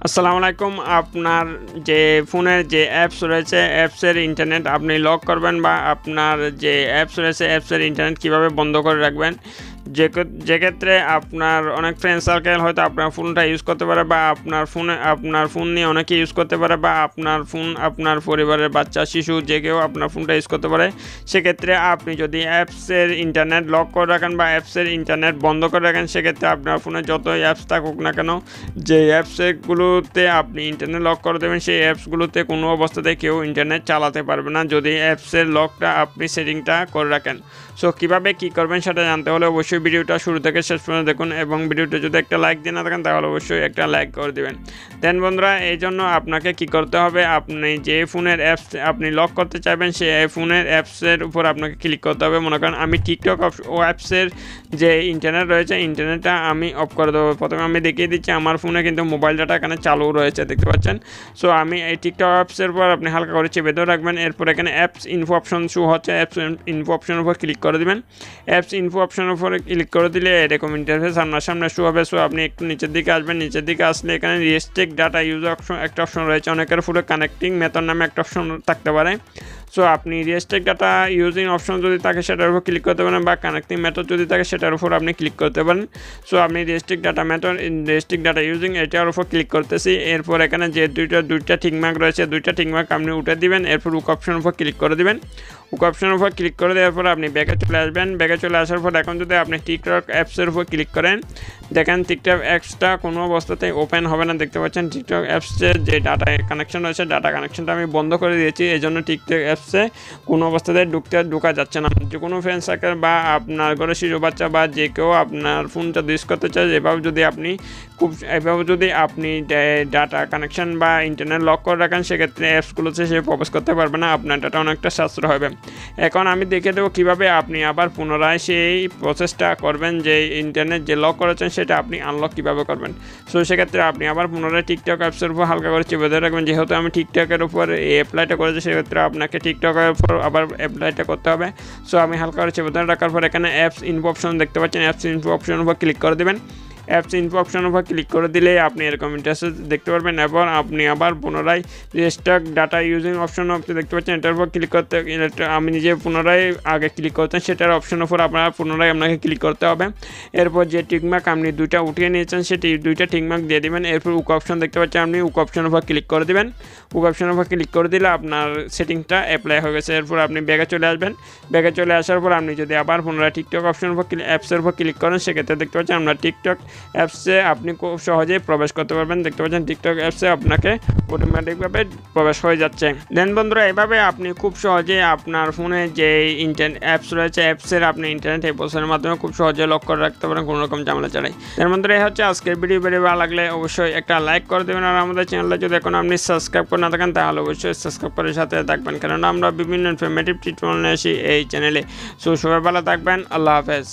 আসসালামু আলাইকুম। আপনার যে ফোনের যে অ্যাপস রয়েছে, অ্যাপসের ইন্টারনেট আপনি লক করবেন বা আপনার যে অ্যাপস রয়েছে, অ্যাপসের ইন্টারনেট কীভাবে বন্ধ করে রাখবেন। যে ক্ষেত্রে আপনার অনেক ফ্রেন্ড সার্কেল হয়তো আপনার ফোনটা ইউজ করতে পারে বা আপনার ফোন নিয়ে অনেকে ইউজ করতে পারে বা আপনার ফোন আপনার পরিবারের বাচ্চা শিশু যে কেউ আপনার ফোনটা ইউজ করতে পারে। সেক্ষেত্রে আপনি যদি অ্যাপসের ইন্টারনেট লক করে রাখেন বা অ্যাপসের ইন্টারনেট বন্ধ করে রাখেন, সেক্ষেত্রে আপনার ফোনে যতই অ্যাপস থাকুক না কেন, যে অ্যাপসগুলোতে আপনি ইন্টারনেট লক করে দেবেন সেই অ্যাপসগুলোতে কোনো অবস্থাতে কেউ ইন্টারনেট চালাতে পারবে না যদি অ্যাপসের লকটা আপনি সেটিংটা করে রাখেন। সো কীভাবে কী করবেন সেটা জানতে হলে অবশ্যই ভিডিওটা শুরু থেকে শেষ পর্যন্ত দেখুন এবং ভিডিওটা যদি একটা লাইক দিয়ে না থাকেন তাহলে অবশ্যই একটা লাইক করে দেবেন। দেন বন্ধুরা, এই জন্য আপনাকে কি করতে হবে, আপনি যে ফোনের অ্যাপস আপনি লক করতে চাইবেন সেই ফোনের অ্যাপসের উপর আপনাকে ক্লিক করতে হবে। মনে করেন আমি টিকটক অ্যাপসের যে ইন্টারনেট রয়েছে, ইন্টারনেটটা আমি অফ করে দেবো। প্রথমে আমি দেখিয়ে দিচ্ছি আমার ফোনে কিন্তু মোবাইল ডাটা এখানে চালু রয়েছে, দেখতে পাচ্ছেন। সো আমি এই টিকটক অ্যাপসের উপর আপনি হালকা করে চেপে ধরে রাখবেন। এরপর এখানে অ্যাপস ইনফো অপশন শো হচ্ছে, অ্যাপস ইনফো অপশনের উপর ক্লিক করে দেবেন। অ্যাপস ইনফো অপশনের উপর ক্লিক করে দিলে এরকম ইন্টারফেস আপনার সামনে শো হবে। সো আপনি একটু নিচের দিকে আসবেন, নিচের দিকে আসলে এখানে রেস্ট্রিক্ট ডাটা ইউজ অপশন একটা অপশন রয়েছে। অনেকের ফোনে কানেক্টিং মেথড নামে একটা অপশন থাকতে পারে। সো আপনি রেস্ট্রিক্ট ডাটা ইউজিং অপশন যদি থাকে সেটার উপর ক্লিক করতে পারেন বা কানেক্টিং মেথড যদি থাকে সেটার উপর আপনি ক্লিক করতে পারেন। সো আমি restrict data method restrict data using এটার উপর ক্লিক করতেছি। এরপর এখানে যে দুইটা টিকমার্ক রয়েছে, দুইটা টিকমার্ক আপনি উঠে দিবেন। এরপর উক অপশনের উপর ক্লিক করে দিবেন। উক অপশনের উপর ক্লিক করে দেওয়ার পর আপনি ব্যাকে চলে আসবেন। ব্যাকে চলে আসার পর এখন যদি আপনি টিকটক অ্যাপসের উপর ক্লিক করেন, দেখেন টিকটক অ্যাপসটা কোনো অবস্থাতেই ওপেন হবে না, দেখতে পাচ্ছেন। টিকটক অ্যাপসের যে ডাটা কানেকশন রয়েছে, ডাটা কানেকশনটা আমি বন্ধ করে দিয়েছি, এই জন্য টিকটক অ্যাপসে কোনো অবস্থাতে ঢোকা যাচ্ছে না। যে কোনো ফ্রেন্ড সার্কেল বা আপনার ঘরে শিশু বাচ্চা বা যে কেউ আপনার ফোনটা ইউজ করতে চায়, এভাবে যদি আপনি ডাটা কানেকশন বা ইন্টারনেট লক করে রাখেন, সেক্ষেত্রে অ্যাপসগুলোতে সে প্রবেশ করতে পারবে না, আপনার ডাটা অনেকটা সাশ্রয় হবে। এখন আমি দেখে দেবো কীভাবে আপনি আবার পুনরায় সেই প্রসেসটা করবেন, যে ইন্টারনেট যে লক করেছেন সেটা আপনি আনলক কীভাবে করবেন। সো সেক্ষেত্রে আপনি আবার পুনরায় টিকটক অ্যাপসের উপর হালকা করে চেপে ধরে রাখবেন। যেহেতু আমি টিকটকের উপর এই অ্যাপ্লাইটা করেছি, সেক্ষেত্রে আপনাকে টিকটকের উপর আবার অ্যাপ্লাইটা করতে হবে। সো আমি হালকা করে চেপে ধরে রাখার পর এখানে অ্যাপস ইনফো অপশন দেখতে পাচ্ছেন, অ্যাপস ইনফো অপশনের উপর ক্লিক করে দেবেন। অ্যাপস ইনফো অপশনের উপর ক্লিক করে দিলে আপনি এরকম ইন্টারফেস দেখতে পারবেন এবং আপনি আবার পুনরায় রেস্ট্রিক্ট ডাটা ইউজিং অপশন দেখতে পাচ্ছেন, এটার উপর ক্লিক করতে আমি নিজে পুনরায় আগে ক্লিক করতেন সেটার অপশনের উপর আপনাকে ক্লিক করতে হবে। এরপর যে টিকমার্ক আপনি দুইটা উঠিয়ে নিয়েছেন সেটি দুইটা টিকমার্ক দিয়ে দেবেন। এরপর উক অপশন দেখতে পাচ্ছেন, আপনি উক অপশনের উপর ক্লিক করে দেবেন। উক অপশনের উপর ক্লিক করে দিলে আপনার সেটিংটা অ্যাপ্লাই হয়ে গেছে। এরপর আপনি ব্যাগে চলে আসবেন। ব্যাগে চলে আসার পর আপনি যদি আবার পুনরায় টিকটক অপশনের উপর অ্যাপসের উপর ক্লিক করেন, সেক্ষেত্রে দেখতে পাচ্ছেন আমরা টিকটক অ্যাপসে আপনি খুব সহজেই প্রবেশ করতে পারবেন। দেখতে পাচ্ছেন টিকটক অ্যাপসে আপনাকে অটোমেটিকভাবে প্রবেশ হয়ে যাচ্ছে। দেন বন্ধুরা, এভাবে আপনি খুব সহজেই আপনার ফোনে যে ইন্টারনেট অ্যাপস রয়েছে, অ্যাপসের আপনি ইন্টারনেট এই প্রসেসের মাধ্যমে খুব সহজে লক করে রাখতে পারেন কোনো রকম ঝামেলা ছাড়াই। দেন বন্ধুরা, এই হচ্ছে আজকের ভিডিও ভালো লাগলে অবশ্যই একটা লাইক করে দেবেন। আর আমাদের চ্যানেলটা যদি এখন আপনি সাবস্ক্রাইব করে না থাকেন তাহলে অবশ্যই সাবস্ক্রাইব করে সাথে থাকবেন, কারণ আমরা বিভিন্ন ইনফরমেটিভ টিউটোরিয়াল নিয়ে আসি এই চ্যানেলে। সো সবাই ভালো থাকবেন, আল্লাহ হাফেজ।